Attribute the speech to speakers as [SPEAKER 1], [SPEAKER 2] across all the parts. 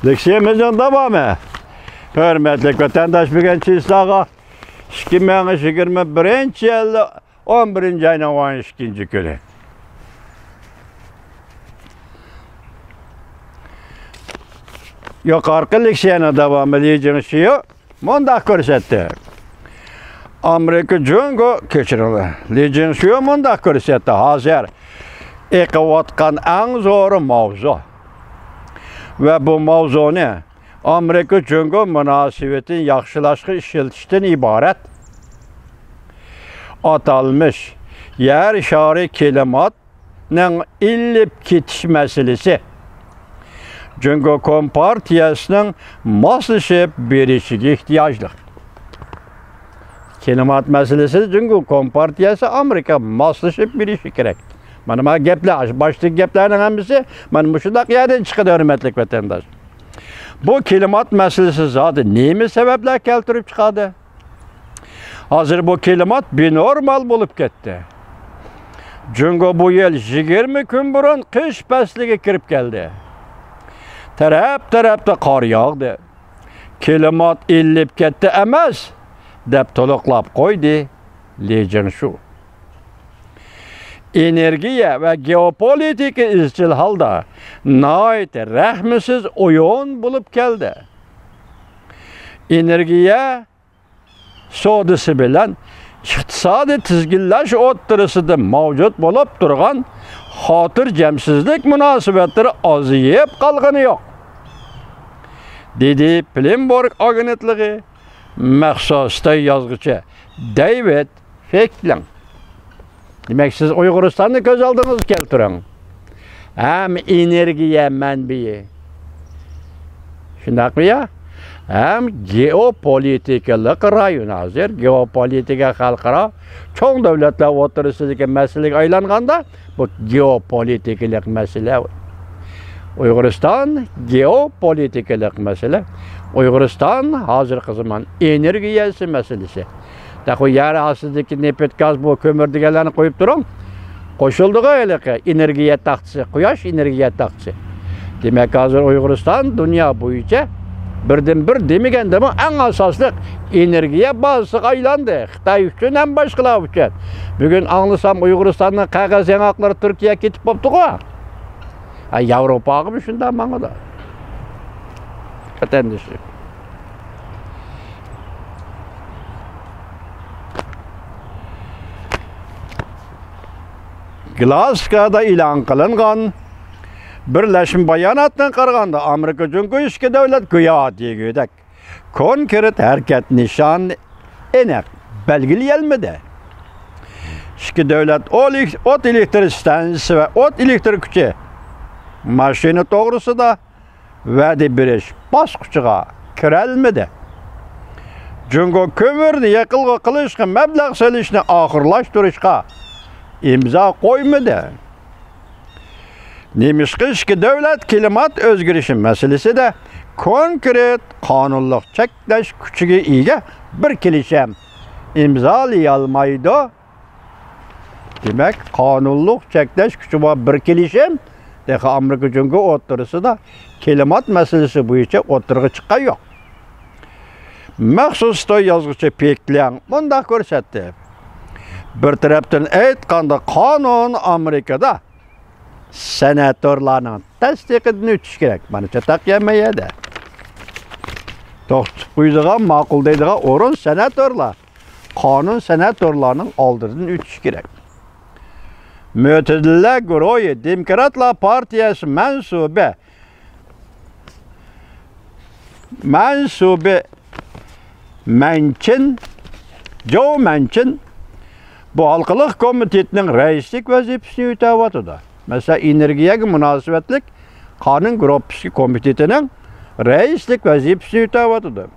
[SPEAKER 1] Leksiyemizin devamı. Hürmetli vatandaş bugün İslaha 2021 yılı 11. ayının 12. günü. Yukarı leksiyana devam edeceğiniz şeyi mundaq ko'rsatdi. Amerika jungo kechirildi. Lekin shu mundaq ko'rsatdi. Hozir eqiyotgan eng zo'r mavzu. Ve bu mavzuni Amerika jungo munosabatini yaxshilashga ishlatishdan iborat. Atalmış yer shari kelimatning illib ketish masalasi. Jungo Kompartiyasining moslashib berishiga ehtiyojli. Kelimat masalasi Jungo Kompartiyasi Amerika moslashib berishi kerak. Mana gaplar, baştaki gaplarning hammasi mana shundaq yerdan chiqadi, hurmatli vatandosh. Bu kelimat masalasi zodi nima sabablar keltirib chiqadi? Hozir bu kelimat benormal bo'lib ketdi. Jungo bu yil 20 kun burun qish fasliga kirib keldi. Taraf-tarafda qor yog'di. Kelimat illib ketdi emas, deb to'liqlab qo'ydi. Lekin shu energiya va geopolitika izchil holda nihoyat rahmsiz o'yin bo'lib keldi. Energiya sodisi bilan iqtisodiy tizginlash o'rtasida mavjud bo'lib turgan xotirjamsizlik munosabatlari ozayib qolgani yo'q, dedi Bloomberg agentligi maxsus yozuvchi David Feklan. Demek siz Uyg'uristonni ko'z oldingizga keltiring. Hem energiya manbai, shundaqmi ya? Hem geopolitikalik rayon. Hozir geopolitika xalqaro cho'ng davlatlar o'rtasidagi masalaga aylanganda bu geopolitikalik masala. Uyg'uriston geopolitikalik masala. Uyg'uriston hozirgi zamon energiyasi masalasi. Tahu yer astidagi neft gaz bu ko'mir deganlarni qo'yib turing. Qo'shildiga iliqi energiya taxtisi, quyosh energiya taxtisi. Demak, hozir Uyg'uriston dunyo bo'yicha birdan bir demaganda bu eng asosli energiya bazasiga aylandi. Xitoy uchun ham boshqalar uchun. Bugun anglasam Uyg'uristonning qog'oz yangoqlari Turkiyaga ketib qolibdi-ku. Yevropaga shunday mangada. Vatandoshlar. Glasgow'da e'lon qilingan Birleşmiş bayonotdan qaraganda Amerika jungo ikki davlat go'yo degudek konkret harakat nishoni aniq belgileyilmedi. İki davlat o't elektr stansiyasi va o't elektr kuchi mashina to'g'risida va'da berish bosqichiga kirolmadi. Jungo ko'mirni yaqilg'a qilishga mablag' solishni oxirlashtirishga imzo qo'ymadi. Nemişki ikki davlat klimat o'zgarishi masalasida konkret qonunliq cheklash kuchiga ega bir kelishim imzolay olmaydi. Demak, qonunliq cheklash kuchi bor bir kelishim deha Amerika jungo o'rtasida klimat masalasi bo'yicha o'tirg'i chiqqan yo'q. Maxsus yozuvchi Feklan bundaq ko'rsatdi. Bir tarafdan aytganda qonun Amerikada senatorlarning tasdiqidan o'tishi kerak. Mana chataq yemaydi. To'xtab qo'ydigan, ma'qullaydigan o'rin senatorlar. Qonun senatorlarning oldidan o'tishi kerak. Mo'tadillar guruhi Demokratlar partiyasi mansubi Joe Manchin bu halkılık komitetinin reislik vazifesini yürütüyordu. Mesela energiyaga munosabatlik qonun gruppasi komitetinin reislik vazifesini yürütüyordu.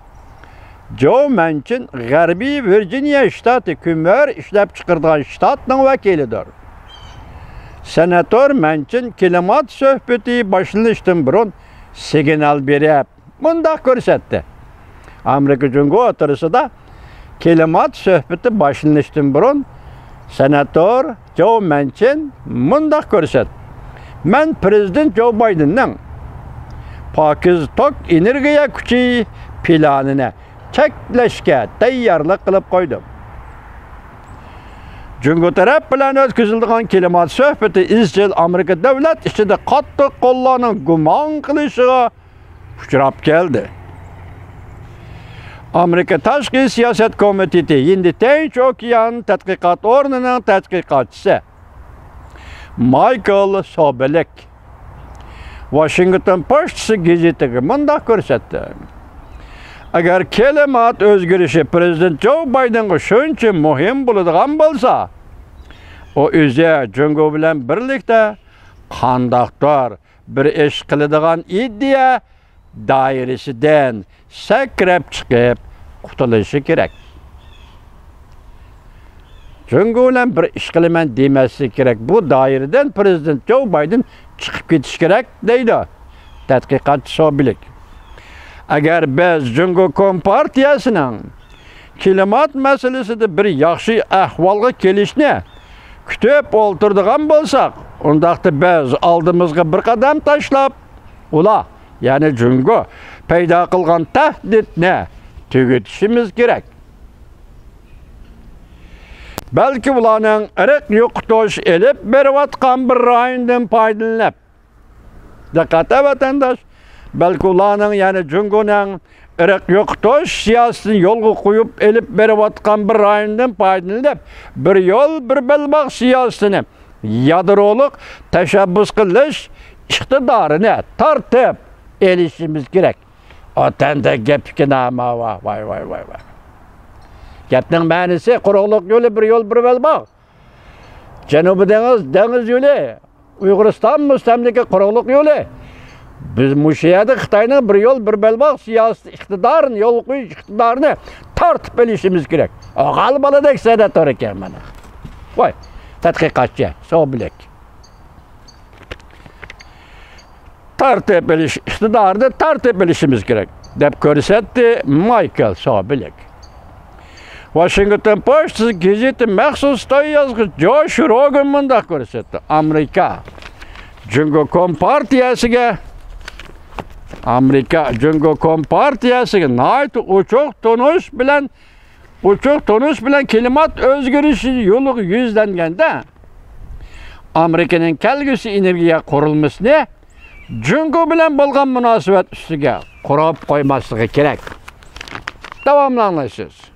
[SPEAKER 1] Joe Manchin G'arbiy Virginia shtati ko'mir ishlab chiqargan shtatning vakilidir. Senator Manchin klimat suhbati boshlanishdan burun signal berib, bundaq ko'rsatdi. Amerika jungo o'rtasida klimat suhbati boshlanishdan burun Senator Joe Manchin mundaq ko'rsatdi. Men Prezident Joe Bidenning Pakiz tok energiya kuchi planini cheklashga tayyorlik qilib qo'ydi. Jungo taraf bilan o'tkazilgan klimat suhbati izchil Amerika davlat ichida qattiq qo'llarning gumon qilishiga uchrab keldi. Amerika Tashqi siyosat komiteti Hind Tinch okean tadqiqot o'rnining tadqiqotchisi Michael Sobelek Washington Post gazetiga bunday ko'rsatdi. Agar klimat o'zgarishi prezident Joe Bidenga shuncha muhim bo'ladigan bo'lsa, o o'zi Jungo bilan birlikda qandaqdir bir ish qiladigan idea doirasidan sakrab chiqib qutulishi kerak. Jungo bilan bir ish qilaman demaslik kerak. Bu doiradan prezident Joe Biden chiqib ketish kerak deydi tadqiqotchi Sobelek. Agar biz Jungo Kompartiyasining klimat masalasida bir yaxshi ahvolga kelishni kutib o'tiradigan bo'lsak, undaqda biz oldimizga bir qadam tashlab, ular, ya'ni Jungo paydo qilgan tahdidni tugatishimiz kerak. Balki ularning irq yo'qotish elib berayotgan bir rayondan foydalanib, diqqat vatandosh, balki ularning, ya'ni Jungoning irq yo'qotish siyosatini yo'lga qo'yib elib berayotgan bir rayondan foydalanib, bir yo'l bir belbog' siyosatini yadroliq tashabbus qilish iqtidorini tortib elishimiz kerak. Otanda gapga nama voy. Gapning ma'nosi quruqlik yo'li bir yo'l bir belbog'. Janubiy dengiz yo'li, Uyg'uriston mustamlika quruqlik yo'li. Biz mushiyada Xitoyning bir yo'l bir belbog' siyosiy iqtidorini, yo'l qo'yish iqtidorini tortib bilishimiz kerak. G'albaladek sada tor ekan mana. Voy, tadqiqotchi Sobelek. Tortib bilish iqtidorini tortib bilishimiz kerak deb ko'rsatdi Michael Sobelek. Washington Post gazeti maxsus yozuvchi Josh Rogan bunday ko'rsatdi. Amerika Jungo Kompartiyasiga nayt uchoq tonush bilan klimat o'zgarishi yo'li yuzlanganda Amerikaning kelgusi energiya qurilmasini Jungo bilan bo'lgan munosabat ustiga qurib qo'ymasligi kerak. Davomlanasiz.